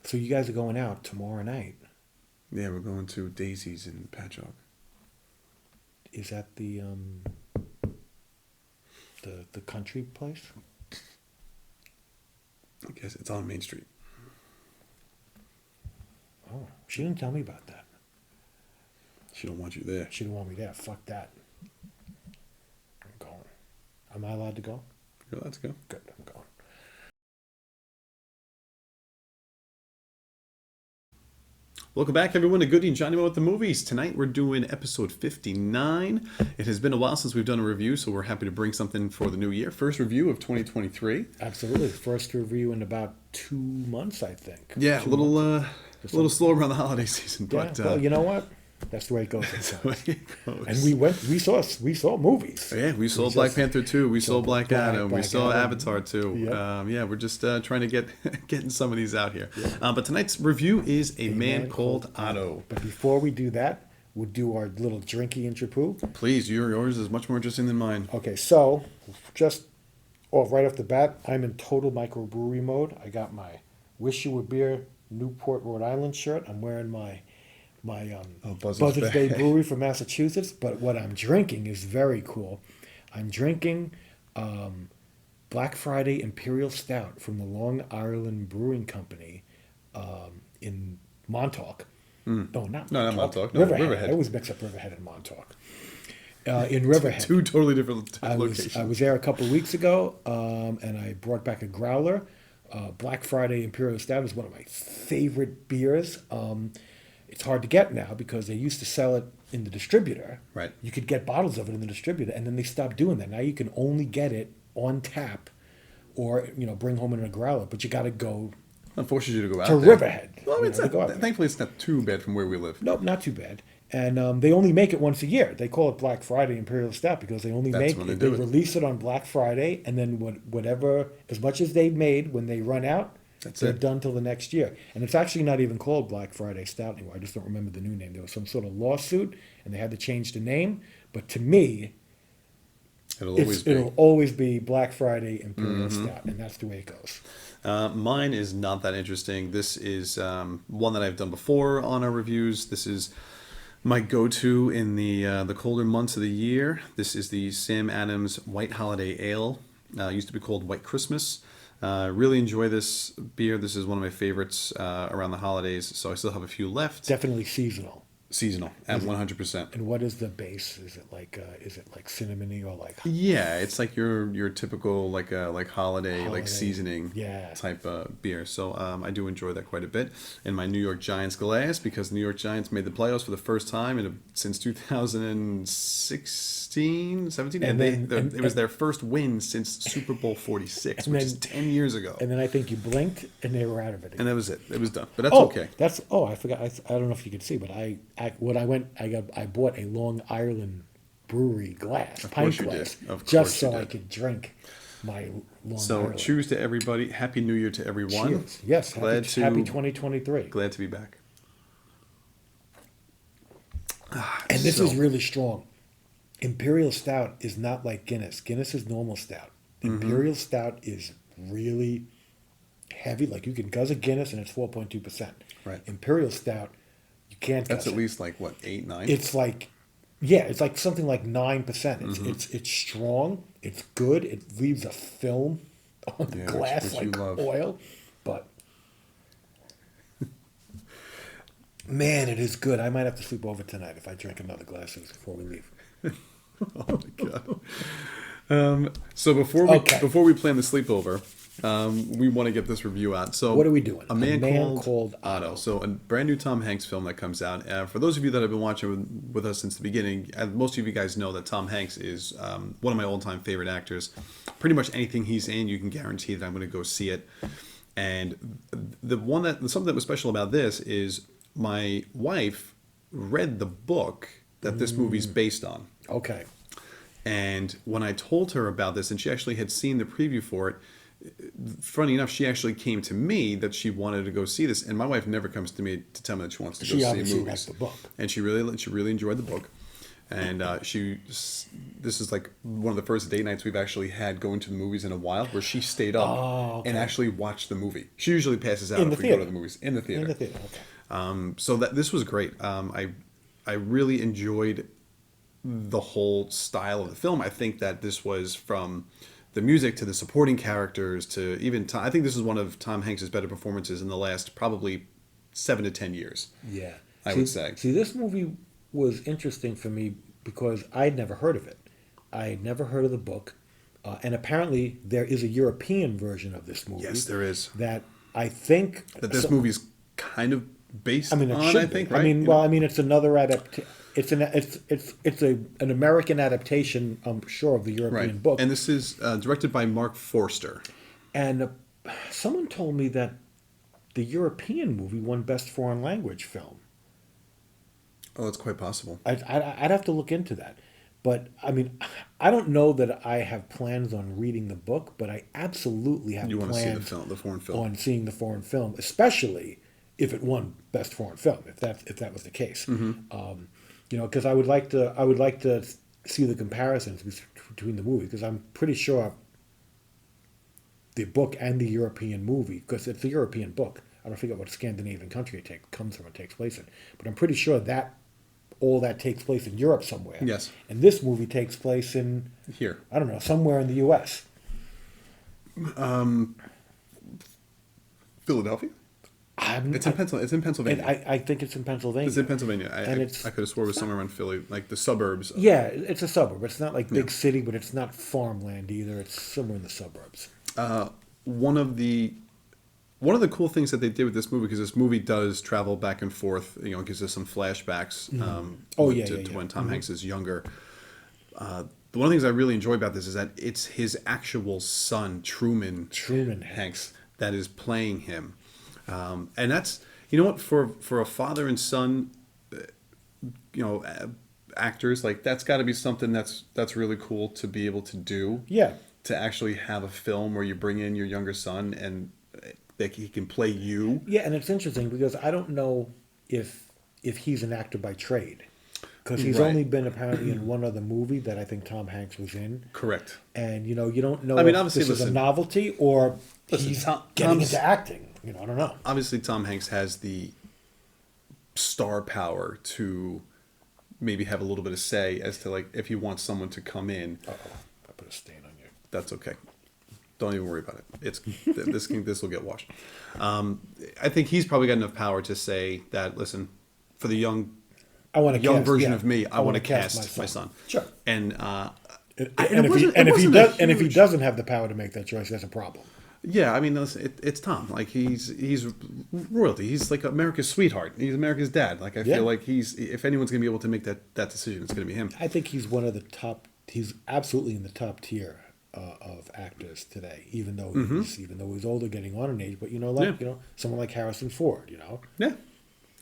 So you guys are going out tomorrow night. Yeah, we're going to Daisy's in Patchogue. Is that the country place? I guess it's on Main Street. Oh, she didn't tell me about that. She don't want you there. She didn't want me there. Fuck that. I'm going. Am I allowed to go? You're allowed to go. Good, I'm going. Welcome back, everyone, to Goody and JohnnyMo at the Movies. Tonight we're doing episode 59. It has been a while since we've done a review, so we're happy to bring something for the new year. First review of 2023. Absolutely. First review in about 2 months, I think. Yeah, a little slow around the holiday season, Yeah, but well, you know what? That's the way it goes. that's the way it goes. And we saw movies. Yeah, we saw Black Panther 2, we saw Black Adam, we saw Adam. Avatar 2. Yep. Yeah, we're just trying to getting some of these out here. Yeah. But tonight's review is A Man Called Otto. But before we do that, we'll do our little drinky intro. Please, yours is much more interesting than mine. Okay, so just right off the bat, I'm in total microbrewery mode. I got my Wish You Were Beer Newport, Rhode Island shirt. I'm wearing my Buzzards Bay Brewery from Massachusetts. But what I'm drinking is very cool. I'm drinking Black Friday Imperial Stout from the Long Island Brewing Company in Montauk. No, not Montauk. No, Riverhead. I always mix up Riverhead and Montauk. In Riverhead. Two totally different locations. I was there a couple of weeks ago, and I brought back a growler. Black Friday Imperial Stout is one of my favorite beers. It's hard to get now because they used to sell it in the distributor. Right. You could get bottles of it in the distributor, and then they stopped doing that. Now you can only get it on tap, or bring home in a growler. But you got to go Unfortunately, you to go out to there. Riverhead. Well, thankfully, it's not too bad from where we live. Nope, not too bad. And they only make it once a year. They call it Black Friday Imperial Stout because they only That's when they release it on Black Friday, and then whatever, as much as they've made, when they run out, they're done till the next year. And it's actually not even called Black Friday Stout anymore. I just don't remember the new name. There was some sort of lawsuit, and they had to change the name. But to me, it'll always be Black Friday Imperial Stout, and that's the way it goes. Mine is not that interesting. This is one that I've done before on our reviews. This is my go-to in the colder months of the year. This is the Sam Adams White Holiday Ale. Used to be called White Christmas. Really enjoy this beer. This is one of my favorites around the holidays, so I still have a few left. Definitely seasonal. Seasonal at 100%. And what is the base? Is it like cinnamony or like? Yeah, it's like your typical like holiday like seasoning type beer. So I do enjoy that quite a bit. In my New York Giants glass, because the New York Giants made the playoffs for the first time since 2016, 17, and it was their first win since Super Bowl 46, which is 10 years ago. And then I think you blinked and they were out of it again. And that was it. It was done. But that's okay. I forgot. I don't know if you could see, but I bought a Long Island Brewery glass, pint glass, just so I could drink my Long Island. Cheers to everybody. Happy New Year to everyone. Cheers. Yes, happy 2023. Glad to be back. And this is really strong. Imperial Stout is not like Guinness. Guinness is normal stout. Imperial Stout is really heavy. Like you can guzzle Guinness and it's 4.2%. Right. Imperial Stout, you can't. That's at least like what, 8, 9. It's like, it's like something like 9%. It's strong. It's good. It leaves a film on the glass like oil, but man, it is good. I might have to sleep over tonight if I drink another glass before we leave. Oh my god. So before we plan the sleepover, we want to get this review out. So what are we doing? A Man Called Otto. So a brand new Tom Hanks film that comes out. For those of you that have been watching with us since the beginning, most of you guys know that Tom Hanks is one of my all-time favorite actors. Pretty much anything he's in, you can guarantee that I'm going to go see it. And something that was special about this is my wife read the book that this movie's based on. Okay. And when I told her about this, and she actually had seen the preview for it, funny enough, she actually came to me that she wanted to go see this. And my wife never comes to me to tell me that she wants to go see movies. Liked the book. And she really enjoyed the book. and this is like one of the first date nights we've actually had going to the movies in a while, where she stayed up and actually watched the movie. She usually passes out if we go to the movies in the theater. In the theater, okay. So that this was great. I really enjoyed the whole style of the film. I think that this was, from the music to the supporting characters to even Tom, I think this is one of Tom Hanks' better performances in the last probably 7 to 10 years. Yeah, I would say. See, this movie was interesting for me because I'd never heard of it. I had never heard of the book, and apparently there is a European version of this movie. Yes, there is. That I think That this movie's kind of based I mean, it on. should I think. be. Right? I mean, well, I mean, it's another it's an American adaptation, I'm sure, of the European book. And this is directed by Mark Forster. And someone told me that the European movie won Best Foreign Language Film. Oh, that's quite possible. I'd have to look into that. But, I mean, I don't know that I have plans on reading the book, but I absolutely have You want to see plans the foreign film. on seeing the foreign film, especially if it won Best Foreign Film, if that was the case. You know, because I would like to see the comparisons between the movies, because I'm pretty sure the book and the European movie, because it's a European book. I don't forget what Scandinavian country it comes from, it takes place in, but I'm pretty sure that all that takes place in Europe somewhere. Yes. And this movie takes place in Here. I don't know, somewhere in the U.S. Philadelphia? It's in Pennsylvania. I think it's in Pennsylvania. It's in Pennsylvania. And I could have swore it was somewhere around Philly, like the suburbs. Yeah, it's a suburb. It's not like big city, but it's not farmland either. It's somewhere in the suburbs. One of the cool things that they did with this movie, because this movie does travel back and forth, you know, it gives us some flashbacks to when Tom Hanks is younger. One of the things I really enjoy about this is that it's his actual son, Truman Hanks, that is playing him. And that's, you know what, for a father and son, you know, actors, like, that's got to be something that's really cool to be able to do. Yeah. To actually have a film where you bring in your younger son and that he can play you. Yeah, and it's interesting because I don't know if he's an actor by trade, because he's only been apparently in one other movie that I think Tom Hanks was in. Correct. And you know, you don't know. I mean, if obviously, this is a novelty or he's getting into acting. You know, I don't know. Obviously, Tom Hanks has the star power to maybe have a little bit of say as to, like, if he wants someone to come in. Uh-oh, I put a stain on you. That's okay. Don't even worry about it. This will get washed. I think he's probably got enough power to say that, listen, for the young version of me, I want to cast my son. Sure. And if he doesn't have the power to make that choice, that's a problem. Yeah, I mean, listen, it's Tom. Like, he's royalty. He's like America's sweetheart. He's America's dad. Like, I feel like if anyone's gonna be able to make that decision, it's gonna be him. I think he's one of the top. He's absolutely in the top tier of actors today. Even though he's older, getting on in age, but you know, someone like Harrison Ford. You know. Yeah,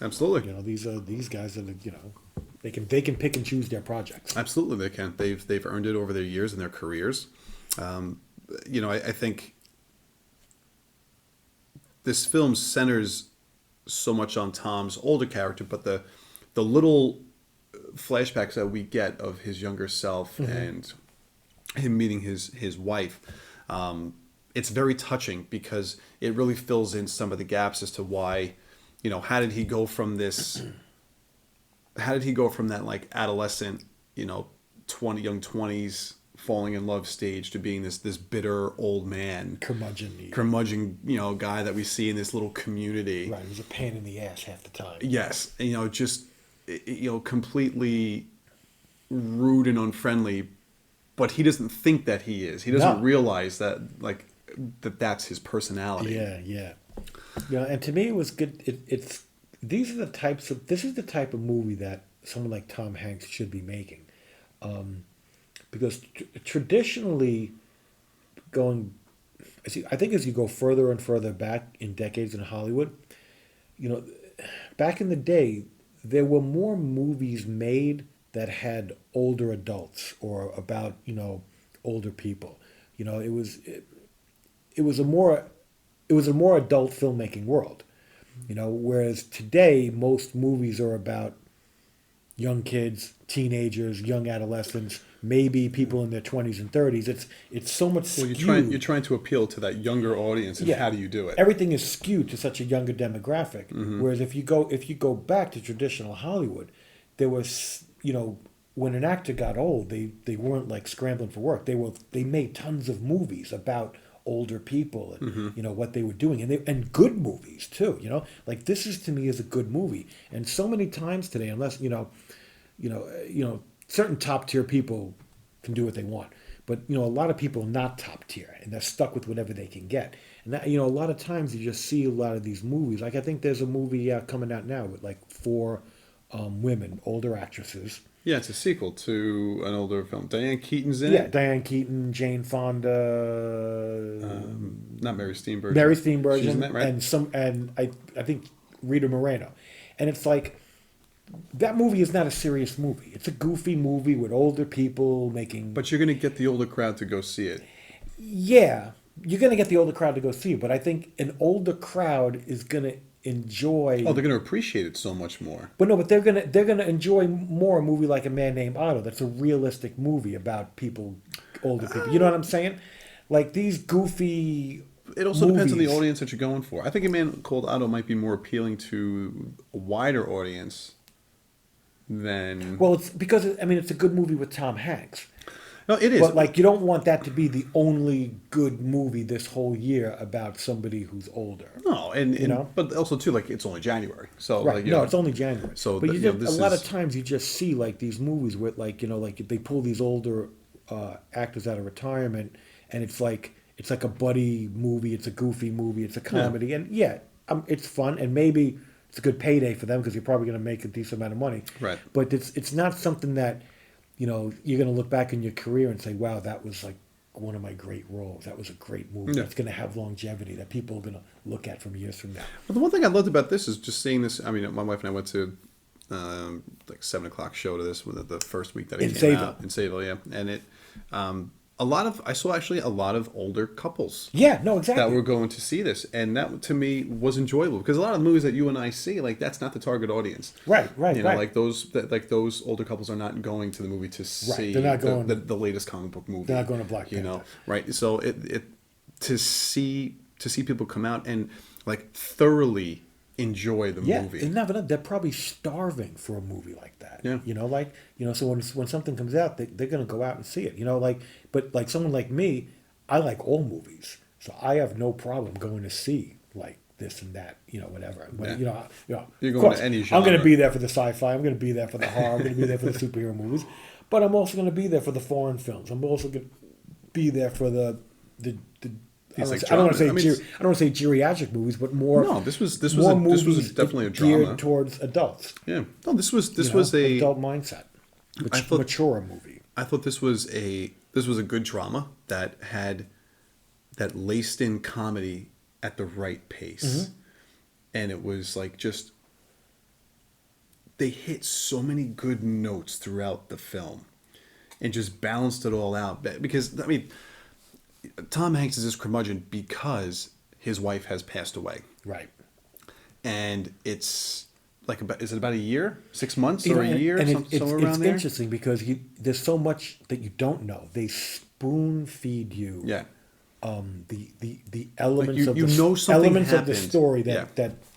absolutely. You know, these guys are they can pick and choose their projects. Absolutely, they can. They've earned it over their years and their careers. You know, I think this film centers so much on Tom's older character, but the little flashbacks that we get of his younger self and him meeting his wife, it's very touching because it really fills in some of the gaps as to why, you know, how did he go from that, like, adolescent, you know, young 20s falling in love stage to being this bitter old man, curmudgeon, you know, guy that we see in this little community. Right, he's a pain in the ass half the time. Yes, and, you know, just, you know, completely rude and unfriendly, but he doesn't think that he is. He doesn't realize that, like, that's his personality. Yeah. And to me, it was good. This is the type of movie that someone like Tom Hanks should be making. Because traditionally, I think as you go further and further back in decades in Hollywood, you know, back in the day, there were more movies made that had older adults or about, you know, older people. You know, it was a more adult filmmaking world. You know, whereas today most movies are about young kids, teenagers, young adolescents, maybe people in their 20s and 30s. It's so much Well, skewed. you're trying to appeal to that younger audience, and how do you do it? Everything is skewed to such a younger demographic. Mm-hmm. Whereas if you go back to traditional Hollywood, there was, when an actor got old, they weren't like scrambling for work. They made tons of movies about older people and Mm-hmm. what they were doing, and good movies too. Like this is to me is a good movie. And so many times today, unless certain top tier people can do what they want, but a lot of people are not top tier and they're stuck with whatever they can get. And that, a lot of times you just see a lot of these movies. Like I think there's a movie coming out now with like four women, older actresses. Yeah, it's a sequel to an older film. Diane Keaton's in it. Yeah, Diane Keaton, Jane Fonda, Not Mary Steenburgen. Mary Steenburgen, She's in that, right? and I think Rita Moreno, and it's like that movie is not a serious movie. It's a goofy movie with older people making. But you're going to get the older crowd to go see it. Yeah, you're going to get the older crowd to go see it, but I think an older crowd is going to enjoy. Oh, they're going to appreciate it so much more. But no, but they're gonna enjoy more a movie like A Man Named Otto. That's a realistic movie about people, older people. You know what I'm saying? Like these goofy. It also depends on the movies. audience that you're going for. I think A Man Called Otto might be more appealing to a wider audience than. Well, it's because it's a good movie with Tom Hanks. No, it is. But like, you don't want that to be the only good movie this whole year about somebody who's older. No, and but also too, like it's only January, so Right? like, No, it's only January. So but this a lot is- of times you just see like these movies where like like they pull these older actors out of retirement, and it's like a buddy movie, it's a goofy movie, it's a comedy, and it's fun, and maybe it's a good payday for them because you're probably going to make a decent amount of money. Right. But it's not something that you're going to look back in your career and say, wow, that was like one of my great roles. That was a great movie. Yeah. That's going to have longevity that people are going to look at from years from now. Well, the one thing I loved about this is just seeing this. I mean, my wife and I went to like 7:00 show to this with the first week that it In came Sayville. out in Sayville, yeah, and it I saw actually a lot of older couples. Yeah, no, exactly. That were going to see this, and that to me was enjoyable because a lot of the movies that you and I see, like that's not the target audience. Right, Like those older couples are not going to the movie to see They're not going- the latest comic book movie. They're not going to Black Panther. Right? So it to see people come out and like thoroughly enjoy the movie. And never they're probably starving for a movie like that. Yeah. So when something comes out, they're going to go out and see it. But like someone like me, I like all movies, so I have no problem going to see like this and that, whatever. But Yeah. You're of going course, to any I'm genre. going to be there for the sci-fi. I'm going to be there for the horror. I'm going to be there for the superhero movies. But I'm also going to be there for the foreign films. I'm also going to be there for the I don't want to say geriatric movies, but more. No, this was movies definitely a drama. geared towards adults. Yeah. No, this was a adult mindset, I thought- mature movie. I thought this was a good drama that laced in comedy at the right pace, and it was like just they hit so many good notes throughout the film, and just balanced it all out. Because I mean, Tom Hanks is this curmudgeon because his wife has passed away, Right. and it's like is it about a year, 6 months, or a year, and somewhere around there? It's interesting because there's so much that you don't know. They spoon feed you. Yeah. The elements you- of you the know something elements of the happened. story Yeah.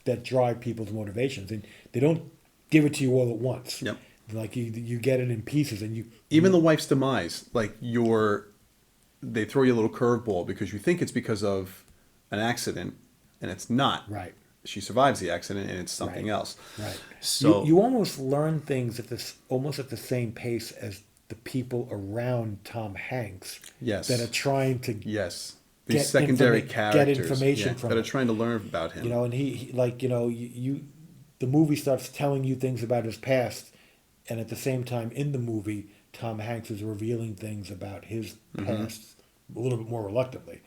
that drive people's motivations, and they don't give it to you all at once. Yep. Like you get it in pieces, and Even the wife's demise, like they throw you a little curveball because you think it's because of an accident, and it's not. Right. She survives the accident, and it's something Right. else. Right. So you almost learn things almost at the same pace as the people around Tom Hanks. Yes. That are trying to yes, these get secondary characters get information from that are him. trying to learn about him. and he like the movie starts telling you things about his past, and at the same time in the movie Tom Hanks is revealing things about his past a little bit more reluctantly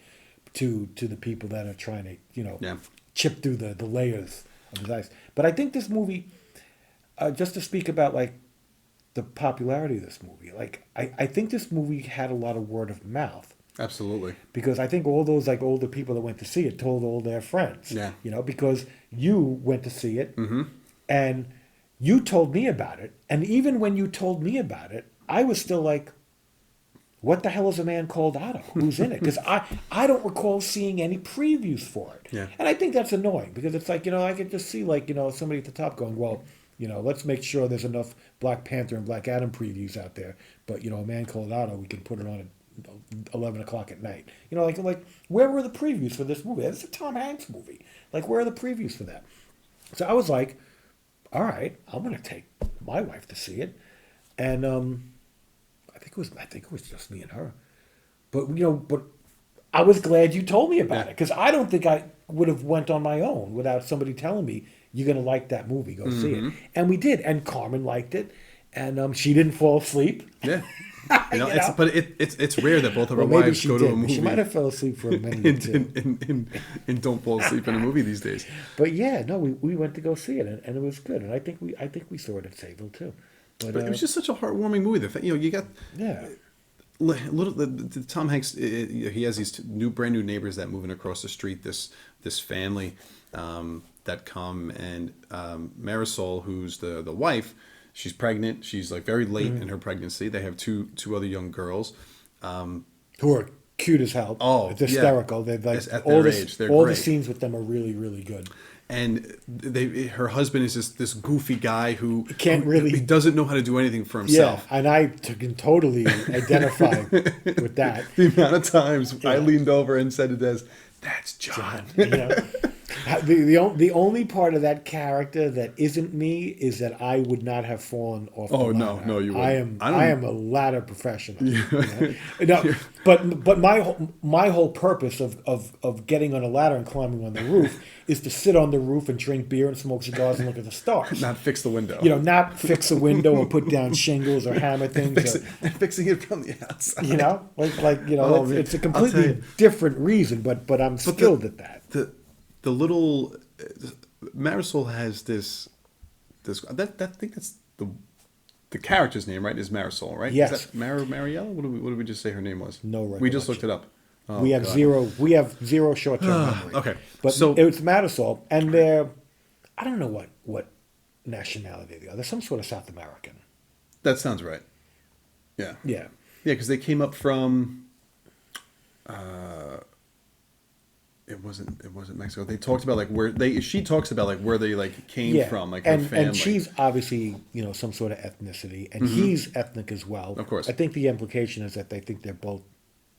to the people that are trying to Yeah. chip through the layers of his ice. But I think this movie, just to speak about like the popularity of this movie, like I think this movie had a lot of word of mouth. Absolutely. Because I think all those like older people that went to see it told all their friends. Yeah. Because you went to see it, and you told me about it, and even when you told me about it, I was still like, what the hell is A Man Called Otto? Who's in it? Because I don't recall seeing any previews for it. Yeah. And I think that's annoying because it's like, I could just see like, somebody at the top going, well, let's make sure there's enough Black Panther and Black Adam previews out there. But, A Man Called Otto, we can put it on at 11 o'clock at night. Like where were the previews for this movie? It's a Tom Hanks movie. Like, where are the previews for that? So I was like, all right, I'm going to take my wife to see it. And I think it was just me and her. But but I was glad you told me about it because I don't think I would have went on my own without somebody telling me you're going to like that movie. Go see it, and we did. And Carmen liked it, and she didn't fall asleep. Yeah, but it's rare that both of our maybe wives she go to did. a movie. She might have fell asleep for a minute or two. and don't fall asleep in a movie these days. But yeah, no, we went to go see it, and it was good. And I think we saw it at Sayville too. But it was just such a heartwarming movie. You got the Tom Hanks. He has these brand new neighbors that move in across the street. This family that come, and Marisol, who's the wife, she's pregnant. She's like very late in her pregnancy. They have two other young girls, who are cute as hell. Oh, it's hysterical. Yeah. They're like at their age, they're all great. the scenes with them are really, really good. And her husband is this goofy guy who he doesn't know how to do anything for himself. Yeah, and I can totally identify with that. The amount of times I leaned over and said to Des, "That's John." The only part of that character that isn't me is that I would not have fallen off the ladder. No, you wouldn't. I am a ladder professional. No, but my whole purpose of getting on a ladder and climbing on the roof is to sit on the roof and drink beer and smoke cigars and look at the stars. Not fix the window. Not fix a window or put down shingles or hammer things. Fixing it from the outside. It's a completely different reason, but I'm skilled at that. The little Marisol has this I think that's the character's name, right? Is Marisol, right? Yes. Is that Mariella? What did we just say her name was? No We just looked it up. Oh, we have God. zero short-term memory. Okay. But it's Marisol, and they're, I don't know what nationality they are. They're some sort of South American. That sounds right. Yeah. Yeah. Yeah, because they came up from it wasn't Mexico. They talked about she talks about where they came from, her family. And she's obviously, some sort of ethnicity, and he's ethnic as well. Of course. I think the implication is that they think they're both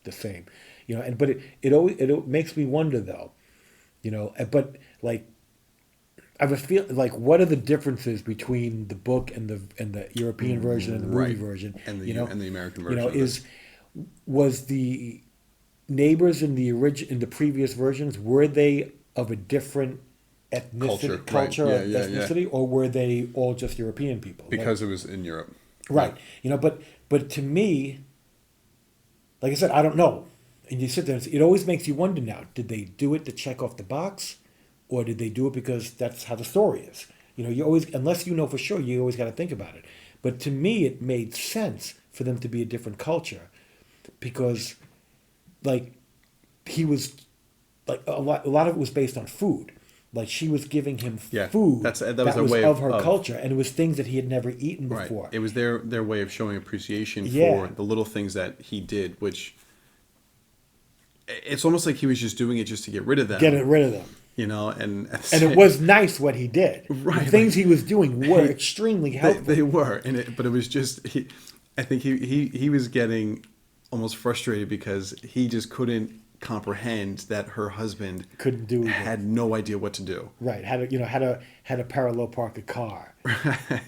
the same. But it makes me wonder though, but like I have a feel like what are the differences between the book and the European version and the movie version and the American version? Was the neighbors in the previous versions, were they of a different ethnicity, culture right. ethnicity, or were they all just European people? Because it was in Europe, right? But to me, like I said, I don't know. And you sit there, and it always makes you wonder now, did they do it to check off the box, or did they do it because that's how the story is? You always, unless you know for sure, you always got to think about it. But to me, it made sense for them to be a different culture, because he was a lot of it was based on food. Like she was giving him food that was a way of her culture, and it was things that he had never eaten before. It was their way of showing appreciation for the little things that he did, which it's almost like he was just doing it just to get rid of them. And it was nice what he did. Right, the things he was doing were extremely helpful. They were, but it was just I think he was getting almost frustrated because he just couldn't comprehend that her husband had no idea what to do. Right. How to parallel park a car.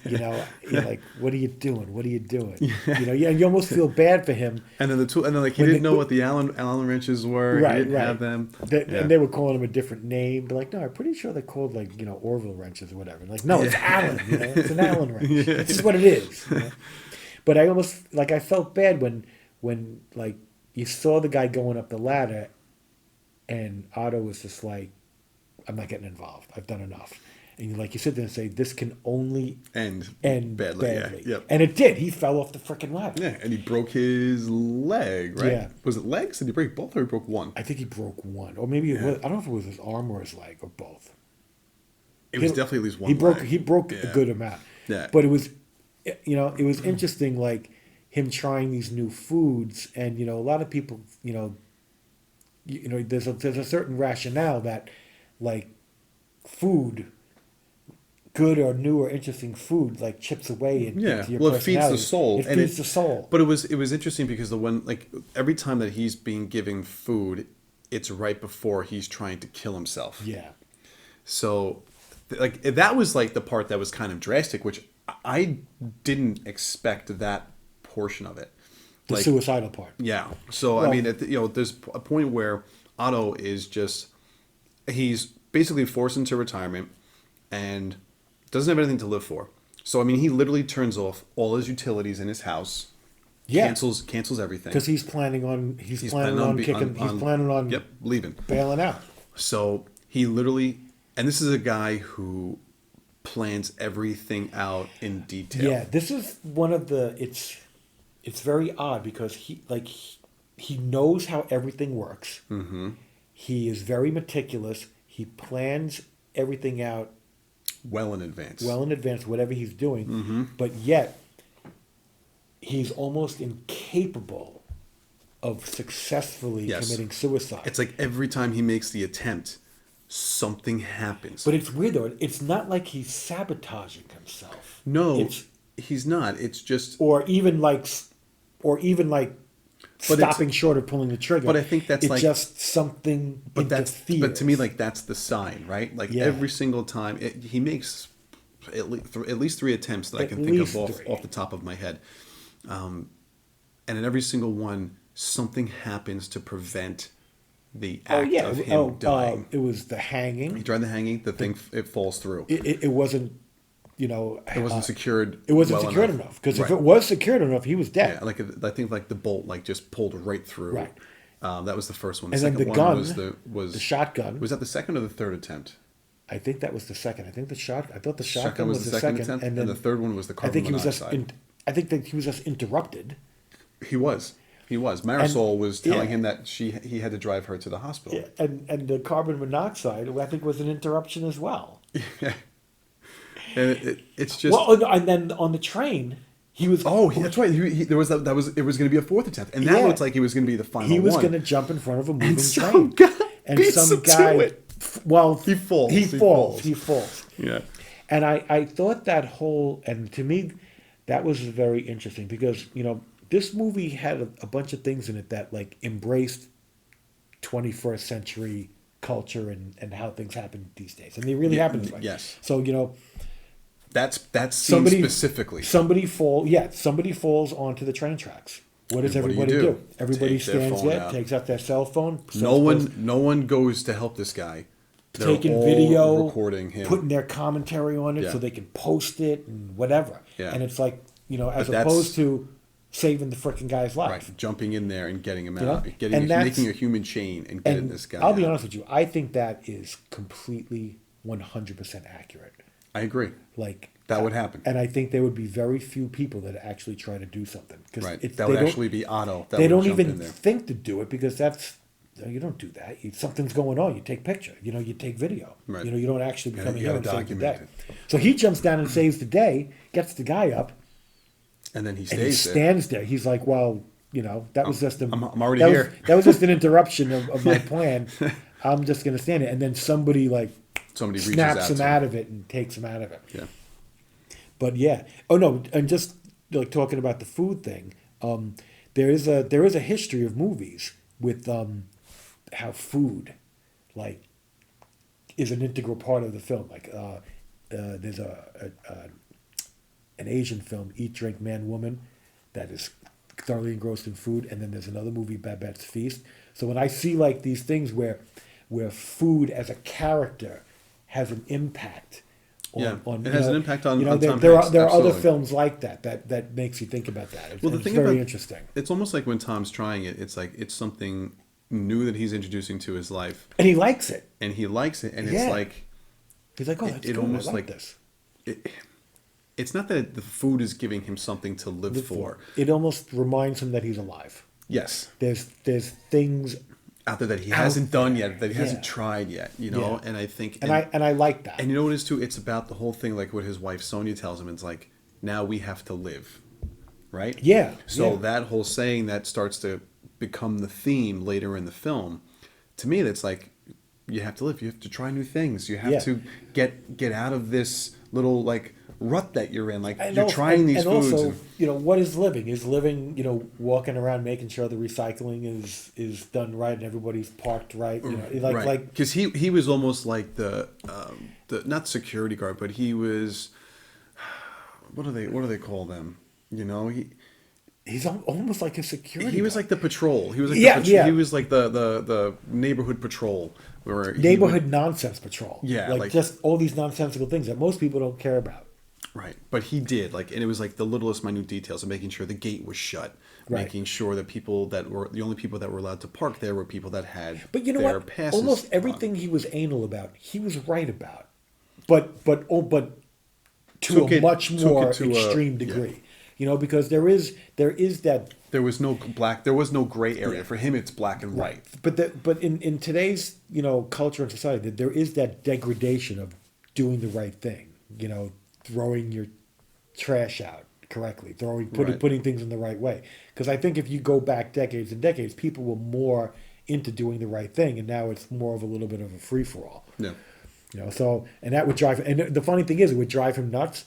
You're like, what are you doing? What are you doing? And you almost feel bad for him. And then he didn't know what the Allen wrenches were. Right, he didn't have them. And they were calling him a different name. They're like, no, I'm pretty sure they're called Orville wrenches or whatever. Like, no, it's Allen. It's an Allen wrench. This is what it is. But I almost I felt bad when you saw the guy going up the ladder, and Otto was just like, I'm not getting involved. I've done enough. And you sit there and say, this can only end badly. Yeah. Yep. And it did. He fell off the freaking ladder. Yeah, and he broke his leg, right? Yeah. Was it legs? Did he break both, or he broke one? I think he broke one. Or maybe it was, I don't know if it was his arm or his leg, or both. It was definitely at least one leg. He broke a good amount. Yeah. But it was, it was interesting, like him trying these new foods, and a lot of people, there's a certain rationale that, like, food, good or new or interesting food, like chips away into your well, it feeds the personality. soul. It feeds the soul. But it was interesting because like every time that he's being given food, it's right before he's trying to kill himself. Yeah. So, like that was like the part that was kind of drastic, which I didn't expect that portion of it. The suicidal part. Yeah. So I mean, there's a point where Otto is he's basically forced into retirement and doesn't have anything to live for. So I mean, he literally turns off all his utilities in his house. Yeah. Cancels everything Because he's planning on leaving, bailing out. So he literally, and this is a guy who plans everything out in detail. Yeah, this is one of the. It's very odd because he knows how everything works. Mm-hmm. He is very meticulous. He plans everything out well in advance, whatever he's doing. Mm-hmm. But yet, he's almost incapable of successfully committing suicide. It's like every time he makes the attempt, something happens. But it's weird though. It's not like he's sabotaging himself. No, he's not. It's just or even like stopping short of pulling the trigger. But I think that's it's just something interferes. But to me, like that's the sign, right? Like every single time he makes at least 3 attempts that I can think of off the top of my head, and in every single one, something happens to prevent the act of him dying. It was the hanging. He tried the hanging. The thing it falls through. It wasn't. It wasn't secured. It wasn't secured enough because if it was secured enough, he was dead. Yeah, like I think like the bolt just pulled right through. Right. That was the first one. And second then the one gun was the shotgun. Was that the second or the third attempt? I think that was the second. I think I thought the shotgun Shotgun was the second attempt, and then the third one was the carbon monoxide. I think that he was just interrupted. He was. Marisol was telling him that he had to drive her to the hospital. Yeah, and the carbon monoxide, I think, was an interruption as well. Yeah. And it's just and then on the train, he was. Oh, that's right. There was that was it was going to be a 4th attempt, and that looked like he was going to be the final. He was going to jump in front of a moving train, and some guy. Well, he falls. He falls. Yeah. And I thought that and to me, that was very interesting because this movie had a bunch of things in it that like embraced 21st century culture and how things happen these days, and they really happen this way. Yes. So that's specifically somebody falls onto the train tracks. What does everybody do? Everybody stands there, takes out their cell phone. No one goes to help this guy. They're taking video, recording him, putting their commentary on it so they can post it and whatever. Yeah. And it's like as opposed to saving the freaking guy's life, right? Jumping in there and getting him out, making a human chain and getting this guy. I'll be honest with you. I think that is completely 100% accurate. I agree. Like that would happen, and I think there would be very few people that actually try to do something. Right. That would actually be Otto. They don't even think to do it because you don't do that. Something's going on. You take picture. You take video. Right. You don't actually become a hero and save the day. So he jumps down and saves the day, gets the guy up, and then he stands there. He's like, well, that was just I'm already here. That was just an interruption of my plan. I'm just going to stand it, and then somebody snaps him out of it and takes him out of it. Yeah. But yeah. Oh no, and just like talking about the food thing, there is a history of movies with how food like is an integral part of the film. Like there's an Asian film, Eat, Drink, Man, Woman, that is thoroughly engrossed in food, and then there's another movie, Babette's Feast. So when I see like these things where food as a character has an impact on it has an impact on Tom there Hanks. There are other films like that makes you think about that. Well, the it's thing very about, interesting. It's almost like when Tom's trying it, it's like it's something new that he's introducing to his life, and he likes it. And it's like he's like, oh, that's good. Almost I like this. It's not that the food is giving him something to live for. It almost reminds him that he's alive. Yes. There's things out there that he hasn't done yet, that he Yeah. hasn't tried yet, you know. Yeah. And I think, And I like that. and you know what it is too. It's about the whole thing, like what his wife Sonia tells him. It's like, now we have to live, right? Yeah. So yeah. that whole saying that starts to become the theme later in the film. To me, that's like, you have to live. You have to try new things. You have Yeah. to get out of this little like rut that you're in. Like And you're also- trying these and foods. also, and- you know, what is living? Is living, you know, walking around making sure the recycling is done right and everybody's parked right. You know, like right. like Because he was almost like the not security guard, but he was what do they call them? You know, he's almost like a security. he was guard. like the patrol. He was like Yeah, yeah. he was like the neighborhood patrol where neighborhood nonsense patrol. Yeah, like like- just all these nonsensical things that most people don't care about. Right, but he did like, and it was like the littlest minute details of making sure the gate was shut, Right. making sure that people that were the only people that were allowed to park there were people that had But you know their what? passes Almost on. everything he was anal about, he was right about. But to Took a it- much took more it to a- extreme yeah. degree. You know, because there is that There was no gray area for him. It's black and white. but in today's, you know, culture and society, there is that degradation of doing the right thing. You know, throwing your trash out correctly, Right. putting things in the right way. Because I think if you go back decades and decades, people were more into doing the right thing, and now it's more of a little bit of a free for all. Yeah. You know, so and that would drive. And the funny thing is, it would drive him nuts.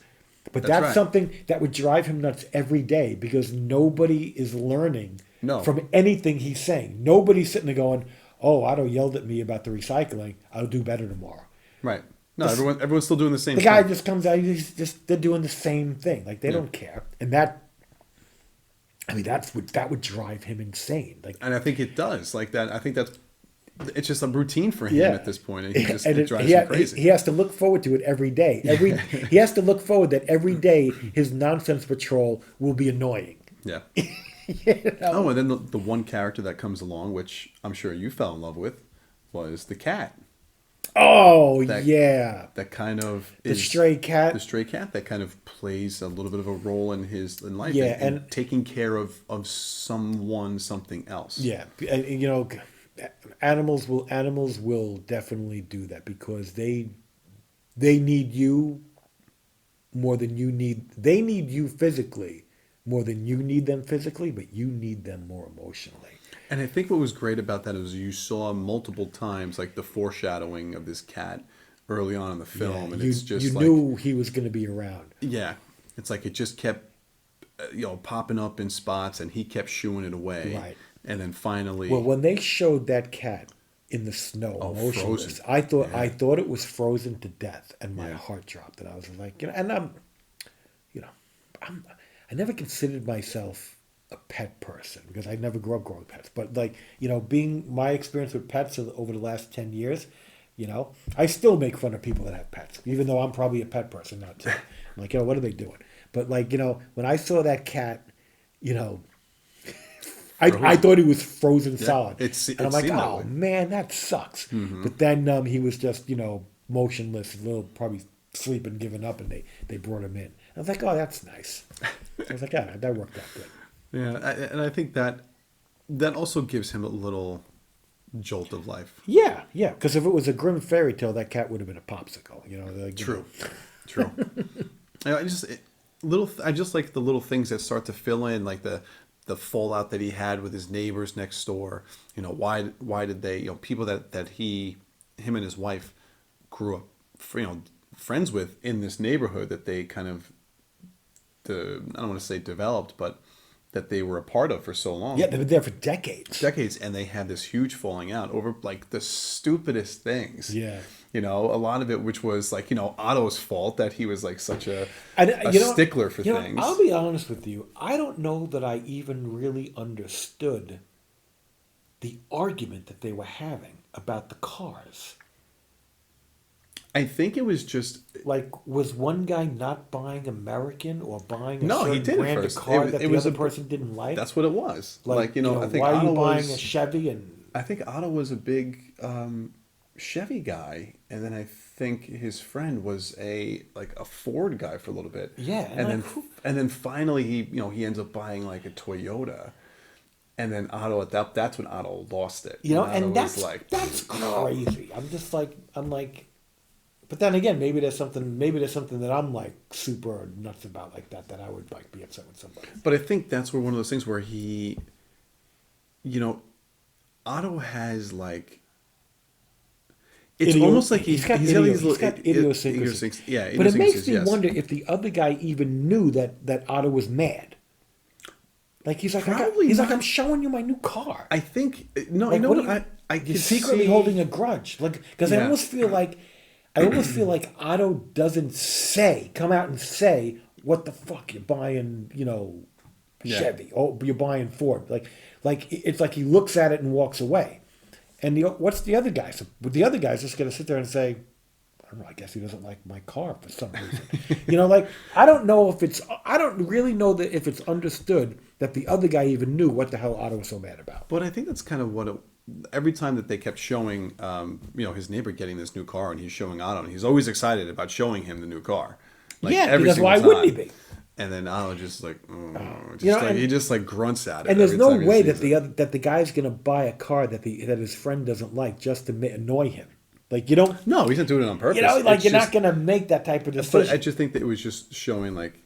But That's that's right. something that would drive him nuts every day because nobody is learning No. from anything he's saying. Nobody's sitting there going, "Oh, Otto yelled at me about the recycling. I'll do better tomorrow." Right. No, everyone's still doing the same The thing. guy just comes out. They're doing the same thing. Like they don't care, and that. I mean, that would drive him insane. Like And I think it does. Like that. I think it's just a routine for him yeah, at this point. And he just and it drives he, him crazy. he has to look forward to it every day. He has to look forward that every day his nonsense patrol will be annoying. Yeah. You know? Oh, and then the one character that comes along, which I'm sure you fell in love with, was the cat. Oh That- yeah, That kind of the stray cat. The stray cat that kind of plays a little bit of a role in life. Yeah, and taking care of someone, something else. Yeah, and you know, animals will definitely do that because they need you more than you need. They need you physically more than you need them physically, but you need them more emotionally. And I think what was great about that is you saw multiple times like the foreshadowing of this cat early on in the film, Yeah, and you, it's just you like, knew he was going to be around. yeah, it's like it just kept popping up in spots, and he kept shooing it away. Right. And then finally, Well, when they showed that cat in the snow, motionless, frozen. I thought Yeah. I thought it was frozen to death, and my Yeah. heart dropped, and I was like, you know, and I never considered myself a pet person because I never grew up growing pets, but like you know, being my experience with pets over the last 10 years, you know, I still make fun of people that have pets, even though I'm probably a pet person now too. I'm like, you know, what are they doing? But like, you know, when I saw that cat, you know, I thought he was frozen solid. it and I'm like, seemed that oh way. man, that sucks. But then he was just, you know, motionless, a little probably sleeping, giving up, and they brought him in. I was like, oh, that's nice. I was like, yeah, that worked out good. yeah, and I think that also gives him a little jolt of life. Yeah, yeah. Because if it was a grim fairy tale, that cat would have been a popsicle. You know, True. I just like the little things that start to fill in, like the fallout that he had with his neighbors next door. You know, why did they, you know, people that him and his wife grew up, friends with in this neighborhood that they kind of, I don't want to say developed, but that they were a part of for so long. Yeah, they've been there for decades. And they had this huge falling out over like the stupidest things. Yeah. You know, a lot of it, which was like, you know, Otto's fault that he was like such a You know, stickler for you know, things. I'll be honest with you. I don't know that I even really understood the argument that they were having about the cars. I think it was just Like, was one guy not buying American or buying a No, he certain did at brand first. of car It that was the other a- person didn't like? that's what it was. Like, you know, I think why Otto are you buying was a Chevy and I think Otto was a big Chevy guy, and then I think his friend was a Ford guy for a little bit. Yeah, and and then finally he ends up buying like a Toyota. And then Otto that's when Otto lost it. You know, Otto and was that's crazy. I'm like, but then again, maybe there's something that I'm like super nuts about like that I would like be upset with somebody. But I think that's where one of those things where he, you know, Otto has like. It's almost like he's got idiosyncrasies. Yeah, but it makes me wonder if the other guy even knew that Otto was mad. Like he's like, I'm showing you my new car. I think no, like, you know what? I you're secretly holding a grudge, like because I almost feel like Otto doesn't come out and say what the fuck you're buying, Chevy, oh you're buying Ford, like it's like he looks at it and walks away. And what's the other guy? So the other guy's just going to sit there and say, I don't know, I guess he doesn't like my car for some reason. Like, I don't really know that if it's understood that the other guy even knew what the hell Otto was so mad about. But I think that's kind of what every time that they kept showing, his neighbor getting this new car and he's showing Otto, and he's always excited about showing him the new car. Like, yeah, because why wouldn't he be? And then Otto just like, he just like grunts at it. And there's no way that the guy's going to buy a car that his friend doesn't like just to annoy him. Like, you don't. No, he's not doing it on purpose. Like you're not going to make that type of decision. But I just think that it was just showing like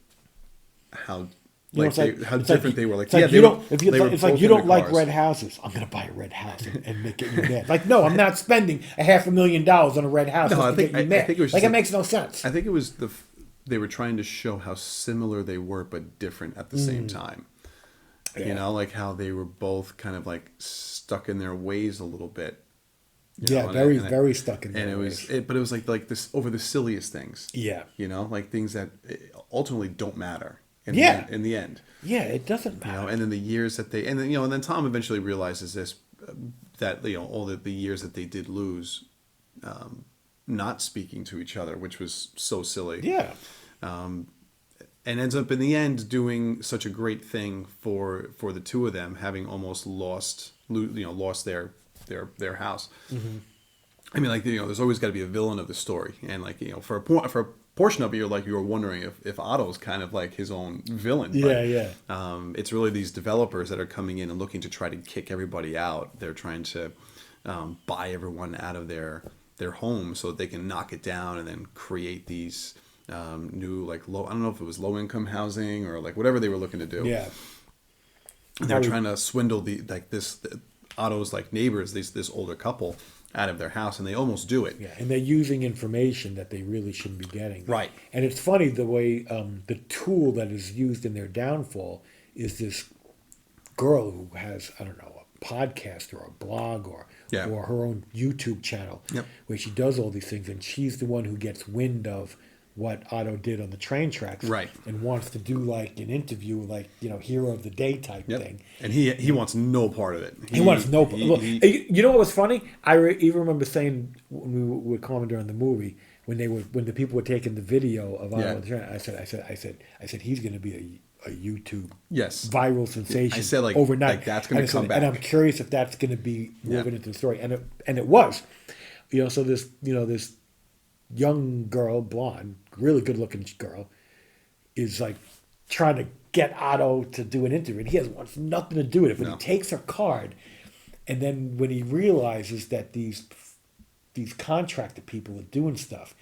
how different they were. Like, it's like you don't like red houses. I'm going to buy a red house and make it mad. Like, no, I'm not spending $500,000 on a red house. No, I think it was like it makes no sense. I think it was they were trying to show how similar they were but different at the same time. Yeah. Like how they were both kind of like stuck in their ways a little bit. Very stuck in their ways. But it was like this over the silliest things. Yeah. Like things that ultimately don't matter in the end. Yeah, it doesn't matter. And then the years that and then Tom eventually realizes this, that, all the years that they did lose, not speaking to each other, which was so silly. Yeah. And ends up in the end doing such a great thing for the two of them, having almost lost their house. Mm-hmm. I mean, like, there's always got to be a villain of the story, and like, for a portion of it, you're wondering if Otto's kind of like his own villain. It's really these developers that are coming in and looking to try to kick everybody out. They're trying to buy everyone out of their home so that they can knock it down and then create these new, like, I don't know if it was low income housing or like whatever they were looking to do. Yeah. And they're trying to swindle Otto's like neighbors, this older couple, out of their house, and they almost do it. Yeah, and they're using information that they really shouldn't be getting. Right. And it's funny the way the tool that is used in their downfall is this girl who has, I don't know, a podcast or a blog or her own YouTube channel, where she does all these things, and she's the one who gets wind of what Otto did on the train tracks, right, and wants to do like an interview, like, hero of the day type thing. And he wants no part of it. He wants no part. You know what was funny? I even remember saying when we were calling during the movie, when the people were taking the video of Otto on the train, I said he's going to be a YouTube viral sensation. I said, like, overnight, like, that's going to come back. And I'm curious if that's going to be woven into the story, and it was. So this young girl, blonde, really good looking girl, is like trying to get Otto to do an interview, and he wants nothing to do with it, but he takes her card, and then when he realizes that these contractor people are doing stuff,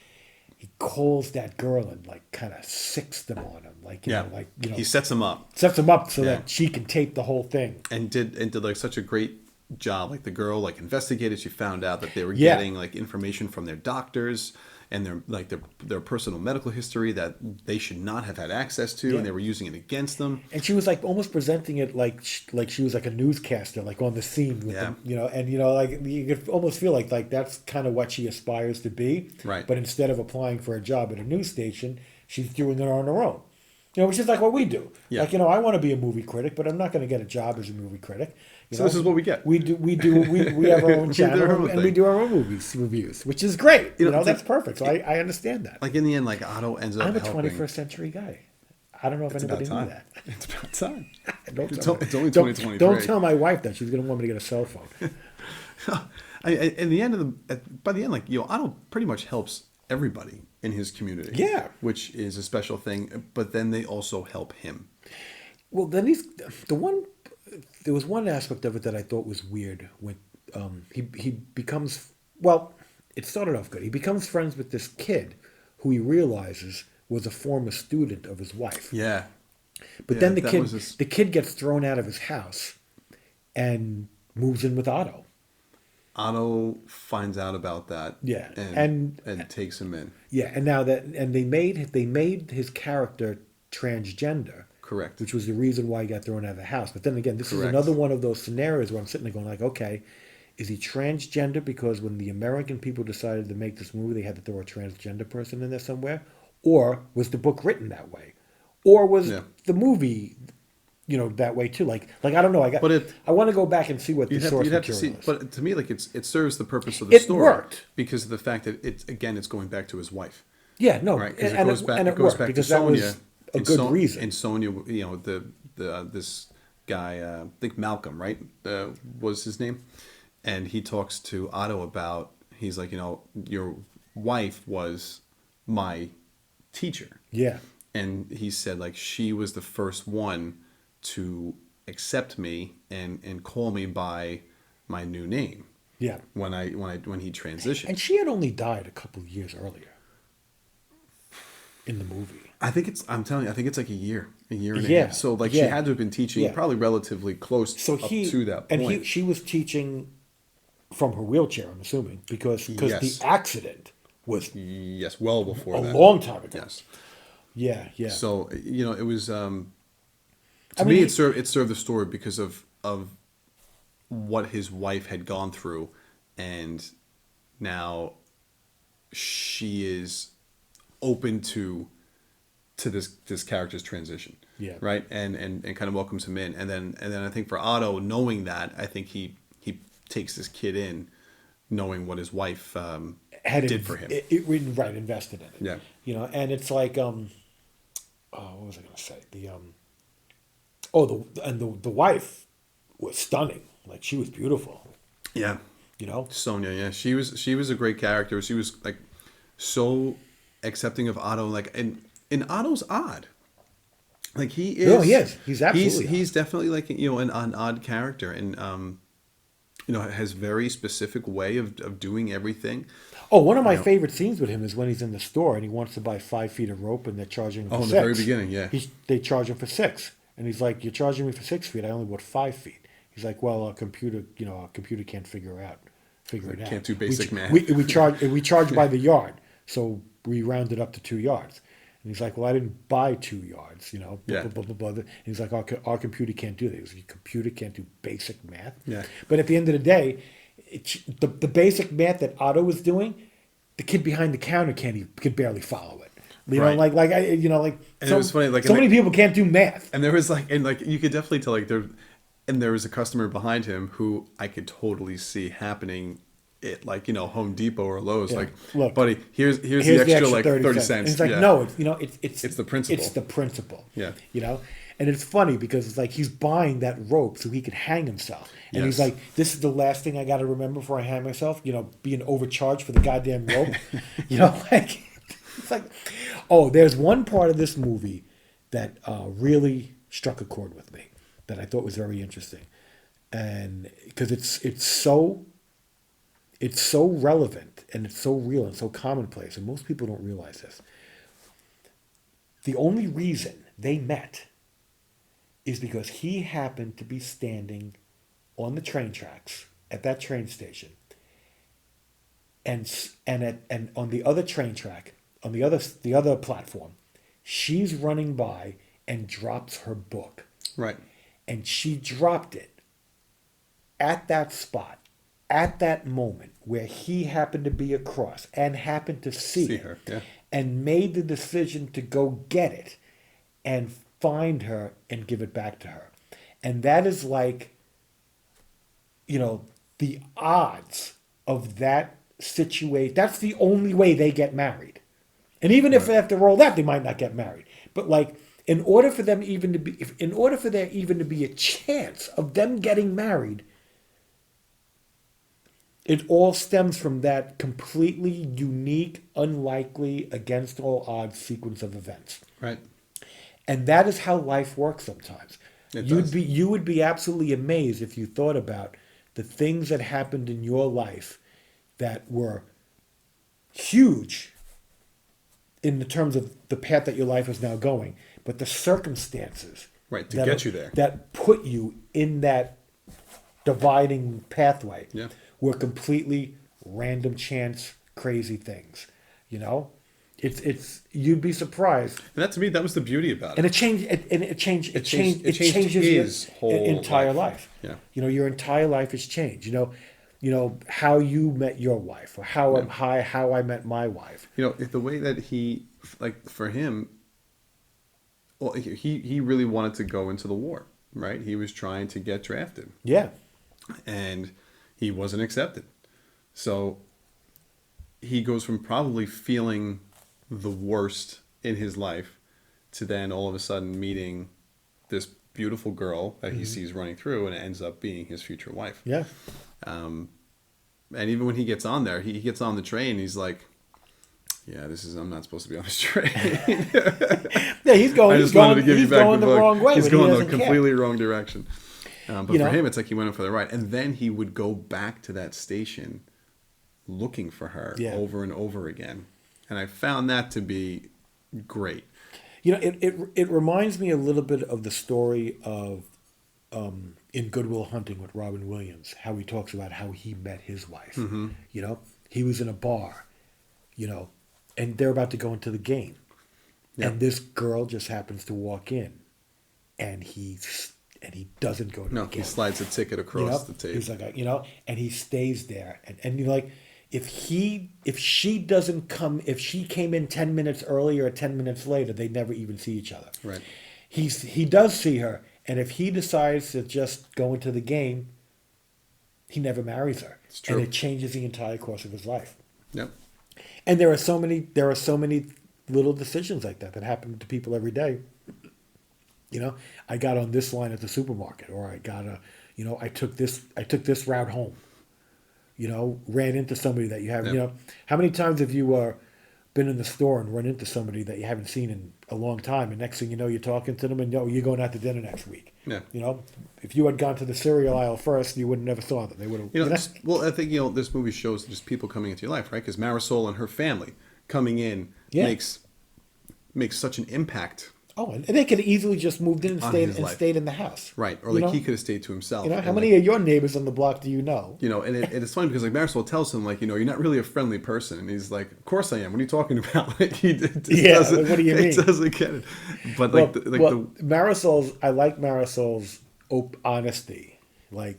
he calls that girl and like kind of sicks them on him, he sets them up so that she can tape the whole thing, and did like such a great job. Like, the girl like investigated, she found out that they were getting like information from their doctors and their personal medical history that they should not have had access to, and they were using it against them. And she was like almost presenting it like she was like a newscaster, like on the scene with them, and like you could almost feel like that's kind of what she aspires to be. Right. But instead of applying for a job at a news station, she's doing it on her own. Which is like what we do. Yeah. Like, I want to be a movie critic, but I'm not going to get a job as a movie critic. So this is what we get. We have our own channel, and we do our own movies reviews, which is great. That's perfect. So I understand that. Like, in the end, like, Otto ends up helping. I'm a 21st century guy. I don't know if anybody knew that. It's about time. It's only 2023. Don't tell my wife that. She's going to want me to get a cell phone. In the end by the end, like, Otto pretty much helps everybody in his community. Yeah. Which is a special thing, but then they also help him. Well, then the one there was one aspect of it that I thought was weird when he becomes, well, it started off good. He becomes friends with this kid who he realizes was a former student of his wife. Yeah. But Yeah, then that the kid gets thrown out of his house and moves in with Otto. Otto finds out about that. Yeah, And takes him in. Yeah, and now that they made his character transgender. Correct. Which was the reason why he got thrown out of the house. But then again, this is Correct. another one of those scenarios where I'm sitting there going like, okay, is he transgender because when the American people decided to make this movie, they had to throw a transgender person in there somewhere? Or was the book written that way? Or was the movie, that way too? Like I don't know. I want to go back and see what the source material is. But to me, like it serves the purpose of the story. It worked because of the fact that it's going back to his wife. Yeah, no, right? Because it goes back because to Sonia. That was a good reason. And Sonia, this guy, I think Malcolm, right, was his name, and he talks to Otto about. He's like, your wife was my teacher. Yeah. And he said like she was the first one to accept me and call me by my new name. Yeah. When he transitioned. And she had only died a couple of years earlier. In the movie. I'm telling you, I think it's like a year and a half. So like she had to have been teaching probably relatively close to that point. And she was teaching from her wheelchair, I'm assuming, because the accident was well before that. A long time ago. Yes. Yeah. So it was to me it served the story because of what his wife had gone through, and now she is open to this character's transition. Yeah. Right. And kind of welcomes him in, and then I think for Otto, knowing that, I think he takes this kid in, knowing what his wife did for him. Invested in it. Yeah. And it's like what was I going to say? The wife was stunning. Like she was beautiful. Yeah. Sonia. Yeah. She was a great character. She was like so accepting of Otto. Like and Otto's odd. Like he is. No, he is. He's absolutely. He's definitely like an odd character, and has very specific way of doing everything. Oh, one of my favorite scenes with him is when he's in the store and he wants to buy 5 feet of rope and they're charging him for 6. In the very beginning, yeah. They charge him for 6. And he's like, you're charging me for 6 feet. I only bought 5 feet. He's like, well, our computer can't figure it out. Can't do basic math. We charge by the yard. So we rounded up to 2 yards. And he's like, well, I didn't buy 2 yards, Blah, blah, blah, blah. And he's like, our computer can't do that. He goes, your computer can't do basic math. Yeah. But at the end of the day, the basic math that Otto was doing, the kid behind the counter could barely follow it. Right. And it was funny, like so many people can't do math. And there was you could definitely tell there was a customer behind him who I could totally see happening at Home Depot or Lowe's. Yeah. Like, look, buddy, here's the extra like 30 cents. And it's like, no, it's the principle. It's the principle. Yeah. And it's funny because it's like he's buying that rope so he could hang himself. And he's like, this is the last thing I got to remember before I hang myself, being overcharged for the goddamn rope. It's like, there's one part of this movie that really struck a chord with me that I thought was very interesting. And because it's so relevant and it's so real and so commonplace, and most people don't realize this. The only reason they met is because he happened to be standing on the train tracks at that train station, and on the other train track, on the other platform, she's running by and drops her book. Right. And she dropped it at that spot, at that moment where he happened to be across and happened to see her, and made the decision to go get it and find her and give it back to her. And that is like, the odds of that situation. That's the only way they get married. And even if after all that, they might not get married. But in order for there even to be a chance of them getting married, it all stems from that completely unique, unlikely, against all odds sequence of events. Right. And that is how life works sometimes. You would be absolutely amazed if you thought about the things that happened in your life that were huge in the terms of the path that your life is now going, but the circumstances to get you there that put you in that dividing pathway were completely random chance crazy things. It's you'd be surprised. And that, to me, that was the beauty about it. And it changes his your whole entire life. Yeah. Your entire life has changed. How you met your wife, or how I met my wife. The way that he, for him, well, he really wanted to go into the war, right? He was trying to get drafted. Yeah. And he wasn't accepted. So he goes from probably feeling the worst in his life to then all of a sudden meeting this beautiful girl that he sees running through, and it ends up being his future wife. Yeah. And even when he gets on there, he gets on the train, he's like, yeah, I'm not supposed to be on this train. Yeah, he's going the wrong way. He's going the completely wrong direction. But for him, it's like he went in for the ride. And then he would go back to that station looking for her over and over again. And I found that to be great. It reminds me a little bit of the story of in Good Will Hunting with Robin Williams, how he talks about how he met his wife. Mm-hmm. He was in a bar, and they're about to go into the game. Yep. And this girl just happens to walk in, and he doesn't go to the game. He slides a ticket across the table. He's like, and he stays there. And you're like, if she doesn't come, if she came in 10 minutes earlier or 10 minutes later, they never even see each other. Right. He does see her, and if he decides to just go into the game, he never marries her. It's true. And it changes the entire course of his life. Yep. And there are so many little decisions like that happen to people every day. I got on this line at the supermarket, or I took this route home. Ran into somebody that you haven't. Yep. How many times have you been in the store and run into somebody that you haven't seen in a long time, and next thing you know, you're talking to them, and you're going out to dinner next week. Yeah. If you had gone to the cereal aisle first, you would have never saw them. They would have. Well, I think this movie shows just people coming into your life, right? Because Marisol and her family coming in makes such an impact. Oh, and they could have easily just moved in and stayed in the house. Right. Or he could have stayed to himself. How many of your neighbors on the block do you know? And it's funny because Marisol tells him, you're not really a friendly person. And he's like, of course I am. What are you talking about? What do you mean? He doesn't get it. But Marisol's, I like Marisol's honesty.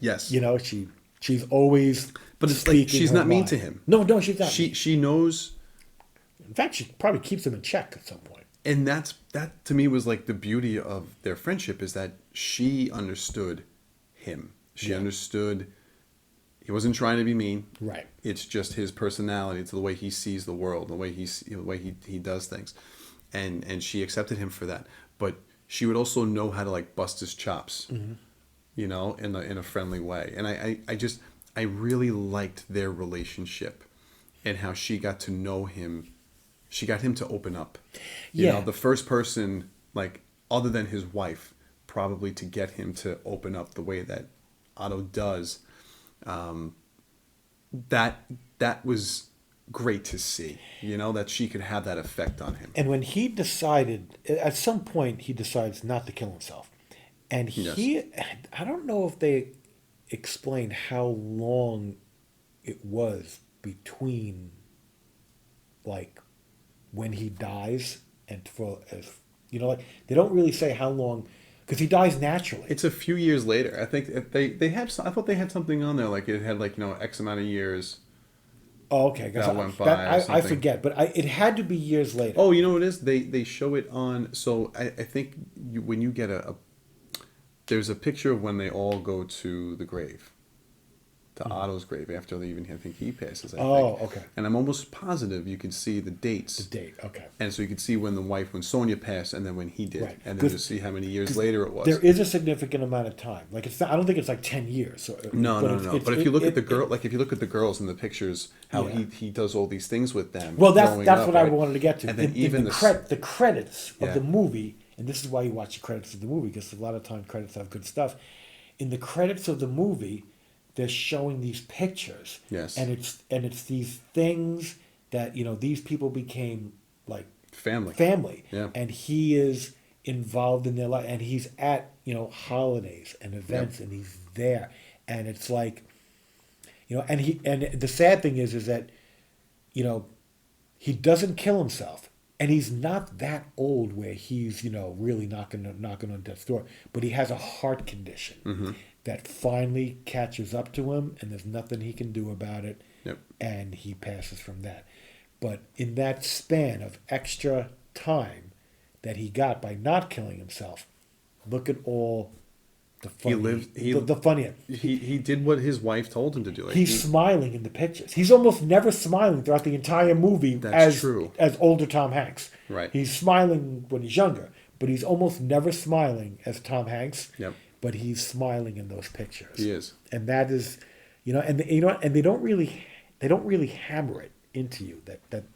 Yes. She's always But it's she's not mean to him. No, she's not. She knows. In fact, she probably keeps him in check at some point. And that to me was the beauty of their friendship, is that she understood him. She understood he wasn't trying to be mean. Right. It's just his personality. It's the way he sees the world, the way he does things, and she accepted him for that. But she would also know how to bust his chops, in a friendly way. And I really liked their relationship, and how she got to know him. She got him to open up. The first person, other than his wife, probably to get him to open up the way that Otto does. That was great to see. That she could have that effect on him. And when he decided, at some point, he decides not to kill himself, and I don't know if they explain how long it was between, when he dies and they don't really say how long, because he dies naturally. It's a few years later. I think they have. I thought they had something on there it had X amount of years. Oh, okay. That went by. I forget, but it had to be years later. Oh, you know what it is? They show it on. So I think when you get there's a picture of when they all go to the grave. To Otto's grave after I think he passes. Okay. And I'm almost positive you can see the dates. The date, okay. And so you can see when Sonia passed, and then when he did, and then you see how many years later it was. There is a significant amount of time. It's not, I don't think it's 10 years. No. But if you look at the girl, if you look at the girls in the pictures, how he does all these things with them. Well, that's what I wanted to get to. And then even the credits of the movie and this is why you watch the credits of the movie, because a lot of time credits have good stuff. In the credits of the movie, they're showing these pictures. Yes. And it's these things that, these people became like family. Yeah. And he is involved in their life, and he's at, holidays and events, and he's there. And it's like, and the sad thing is that, he doesn't kill himself. And he's not that old where he's, really knocking on death's door. But he has a heart condition that finally catches up to him, and there's nothing he can do about it. Yep. And he passes from that. But in that span of extra time that he got by not killing himself, look at all the funny. The funny. He did what his wife told him to do. He's smiling in the pictures. He's almost never smiling throughout the entire movie as older Tom Hanks. Right. He's smiling when he's younger, but he's almost never smiling as Tom Hanks. Yep. But he's smiling in those pictures. He is. And that is, and they don't really hammer it into you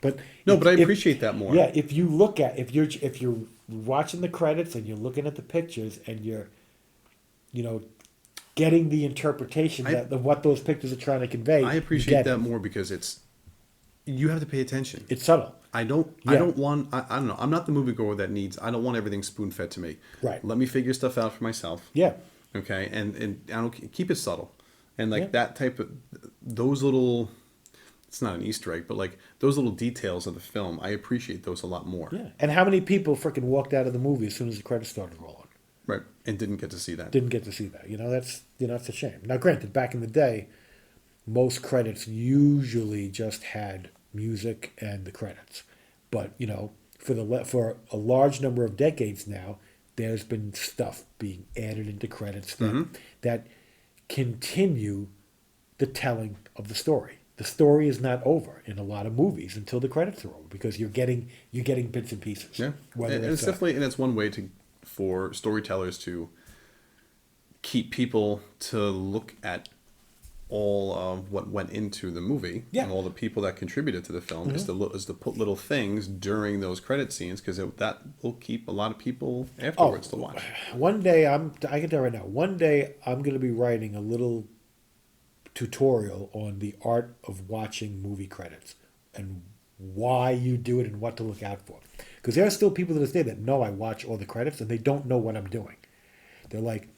but I appreciate that more. Yeah, if you're watching the credits and you're looking at the pictures and you're getting the interpretation of what those pictures are trying to convey. I appreciate that more because you have to pay attention. It's subtle. I don't know. I'm not the moviegoer that I don't want everything spoon fed to me. Right. Let me figure stuff out for myself. Yeah. Okay. And I don't keep it subtle. And that type of, those little, it's not an Easter egg, but like those little details of the film, I appreciate those a lot more. Yeah. And how many people freaking walked out of the movie as soon as the credits started rolling? Right. And didn't get to see that. That's a shame. Now, granted, back in the day, most credits usually just had music and the credits. But, for a large number of decades now, there's been stuff being added into credits that continue the telling of the story. The story is not over in a lot of movies until the credits are over, because you're getting bits and pieces. Yeah. And it's definitely, and it's one way for storytellers to keep people to look at all of what went into the movie and all the people that contributed to the film is to put little things during those credit scenes, because that will keep a lot of people afterwards to watch. One day, I can tell right now, one day I'm going to be writing a little tutorial on the art of watching movie credits and why you do it and what to look out for. Because there are still people to this day that know I watch all the credits and they don't know what I'm doing. They're like,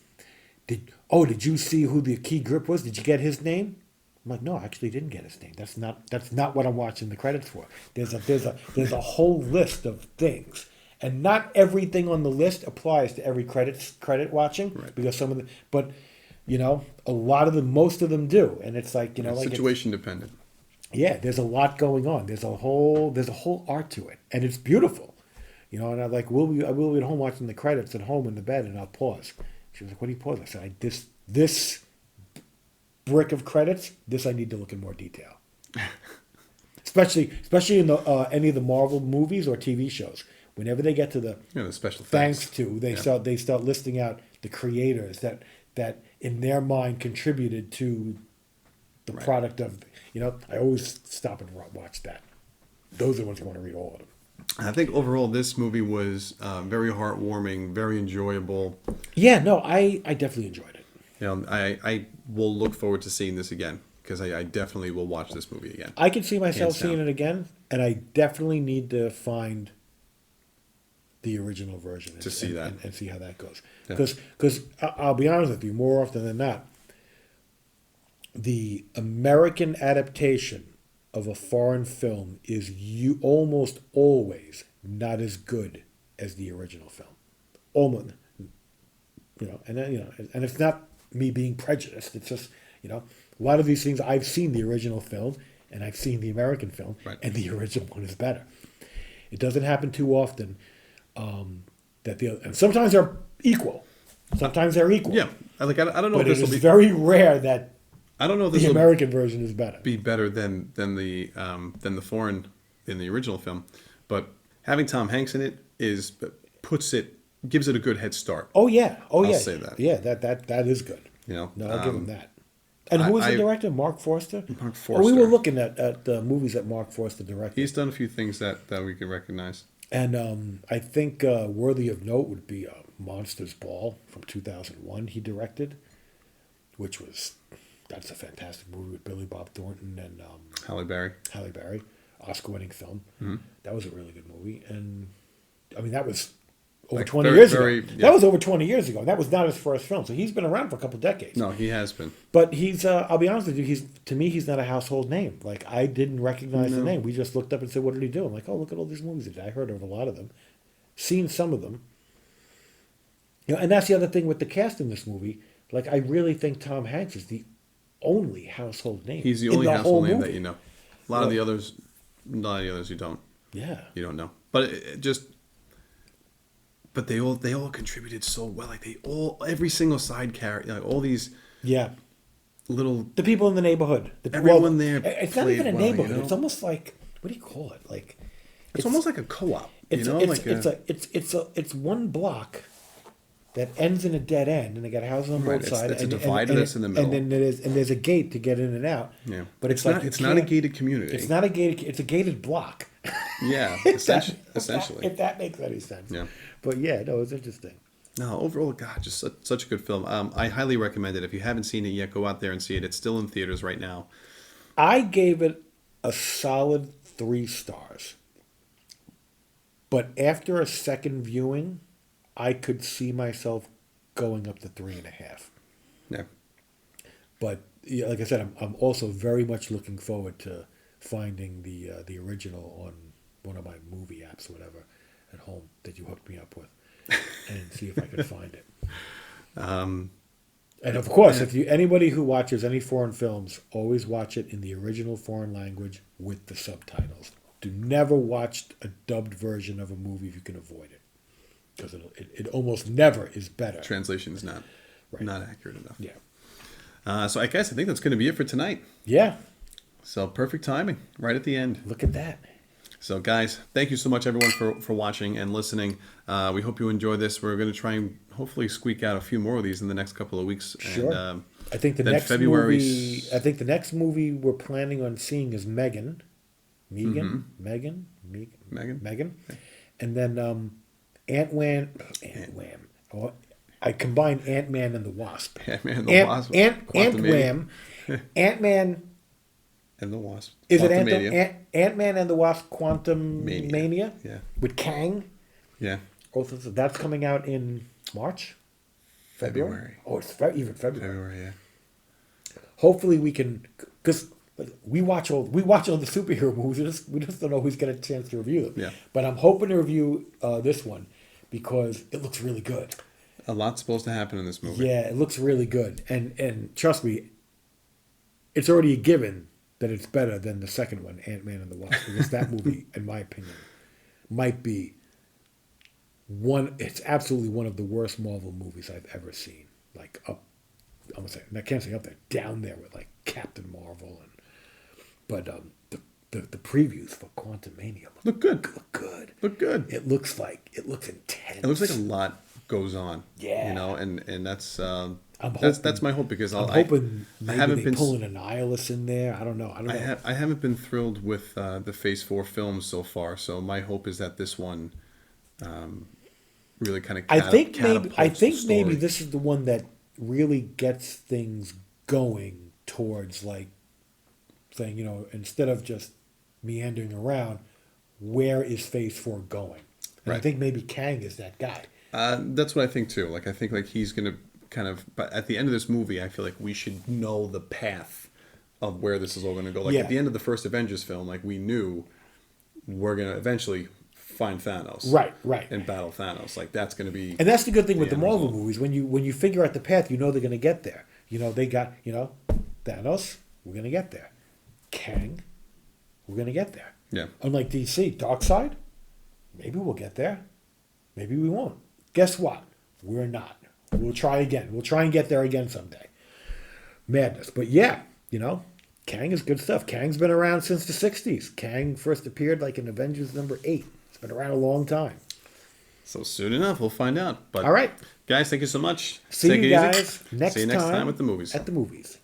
did you see who the key grip was? Did you get his name? I'm like, no, I actually didn't get his name. That's not what I'm watching the credits for. There's a whole list of things. And not everything on the list applies to every credit watching. Right. Because a lot of them, most of them do. And it's like, situation dependent. Yeah, there's a lot going on. There's a whole art to it, and it's beautiful, and I'm like, I will be at home watching the credits at home in the bed, and I'll pause. She was like, "What do you pause?" I said, "This brick of credits, I need to look in more detail, especially in the any of the Marvel movies or TV shows. Whenever they get to the special thanks to, they start listing out the creators that in their mind contributed to the product of." I always stop and watch that. Those are the ones who want to read all of them. I think overall this movie was very heartwarming, very enjoyable. Yeah, no, I definitely enjoyed it. I will look forward to seeing this again, because I definitely will watch this movie again. I can see myself seeing it again, and I definitely need to find the original version to see that and see how that goes. Because I'll be honest with you, more often than not, the American adaptation of a foreign film is almost always not as good as the original film. Almost, and it's not me being prejudiced. It's just, a lot of these things, I've seen the original film and I've seen the American film, and the original one is better. It doesn't happen too often and sometimes they're equal. Sometimes they're equal. Yeah, I don't know. But if it is very rare that. I don't know if the American version is better. Be better than the foreign in the original film, but having Tom Hanks in it gives it a good head start. Oh yeah, I'll say that. Yeah, that is good. No, I'll give him that. And who was the director? Mark Forster. Mark Forster. We were looking at the movies that Mark Forster directed. He's done a few things that we can recognize. And I think worthy of note would be Monsters Ball from 2001 he directed, which that's a fantastic movie with Billy Bob Thornton and Halle Berry. Halle Berry, Oscar-winning film. That was a really good movie, and I mean that was over Like, 20 very- years very- ago. yeah. That was over 20 years ago. That was not his first film, so he's been around for a couple decades. No, he has been. But he's, I'll be honest with you, to me, he's not a household name. Like, I didn't recognize the name. We just looked up and said, what did he do? I'm like, oh, look at all these movies he did. I heard of a lot of them, seen some of them. You know, and that's the other thing with the cast in this movie. Like, I really think Tom Hanks is the only household name. He's the in only whole household name movie. that you know. A lot of the others you don't. Yeah. You don't know. But it just... But they all contributed so well. Like, every single side character, like, all these Yeah. little... The people in the neighborhood. Everyone there It's not played even a well, neighborhood. you know? It's almost like, what do you call it? Like, It's almost like a co-op, you It's know? it's one block that ends in a dead end, and they got houses on Right, both it's- sides. it's a and- divider and that's in the middle. And then there's a gate to get in and out. Yeah. But it's not, like you it's not a can't- gated community. It's not a gated. It's a gated block. Yeah, essentially. If that makes any sense. Yeah. But yeah, no, it's interesting. No, overall, God, just such a good film. I highly recommend it. If you haven't seen it yet, go out there and see it. It's still in theaters right now. I gave it a solid 3 stars. But after a second viewing, I could see myself going up to 3.5. Yeah. But yeah, like I said, I'm also very much looking forward to finding the original on one of my movie apps, whatever, at home that you hooked me up with, and see if I can find it. And of course, if anybody who watches any foreign films, always watch it in the original foreign language with the subtitles. Do never watch a dubbed version of a movie if you can avoid it, because it almost never is better. Translation is not Right. accurate enough. Yeah. So I guess I think that's going to be it for tonight. Yeah. So perfect timing, right at the end. Look at that. So guys, thank you so much everyone for watching and listening. We hope you enjoy this. We're going to try and hopefully squeak out a few more of these in the next couple of weeks. Sure. And, I think the then next February- movie. I think the next movie we're planning on seeing is Megan. Mm-hmm. Megan. And then Ant-Man. Oh, I combined Ant-Man and the Wasp. Ant-Man and the Wasp. Ant-Man. Ant-Man. And the Wasp. Is it Quantumania. Ant-Man and the Wasp Quantum Mania. Mania? Yeah. With Kang. Yeah. Also, that's coming out in March? February. Oh, it's even February. February, yeah. Hopefully we can, because we watch all the superhero movies. We just don't always get a chance to review them. Yeah. But I'm hoping to review this one because it looks really good. A lot's supposed to happen in this movie. Yeah, it looks really good, and trust me, it's already a given that it's better than the second one, Ant-Man and the Wasp, because that movie, in my opinion, might be it's absolutely one of the worst Marvel movies I've ever seen. Like I can't say up there, down there with like Captain Marvel but the previews for Quantumania Look good. look good. Look good. It looks intense. It looks like a lot goes on. Yeah. You know, and that's hoping- that's my hope because I'm hoping I maybe haven't they been pull an Annihilus in there. I don't know. I haven't been thrilled with the Phase 4 films so far. So my hope is that this one really kind of I think maybe this is the one that really gets things going towards like saying, instead of just meandering around, where is Phase 4 going? And I Right. think maybe Kang is that guy. That's what I think too. Like I think like he's gonna kind of. But at the end of this movie, I feel like we should know the path of where this is all gonna go. Like Yeah. at the end of the first Avengers film, like we knew we're gonna eventually find Thanos. Right. And battle Thanos. Like that's gonna be. And that's the good thing with the the end Marvel result. movies. When you figure out the path, you know they're going to get there. They got Thanos. We're going to get there. Kang. We're going to get there. Yeah. Unlike DC, Darkseid. Maybe we'll get there. Maybe we won't. Guess what? We're not. We'll try again. We'll try and get there again someday. Madness. But yeah, Kang is good stuff. Kang's been around since the 60s. Kang first appeared like in Avengers number 8. It's been around a long time. So soon enough, we'll find out. But All right. guys, thank you so much. See Take you it easy. guys next See you next time with the movies. At the movies.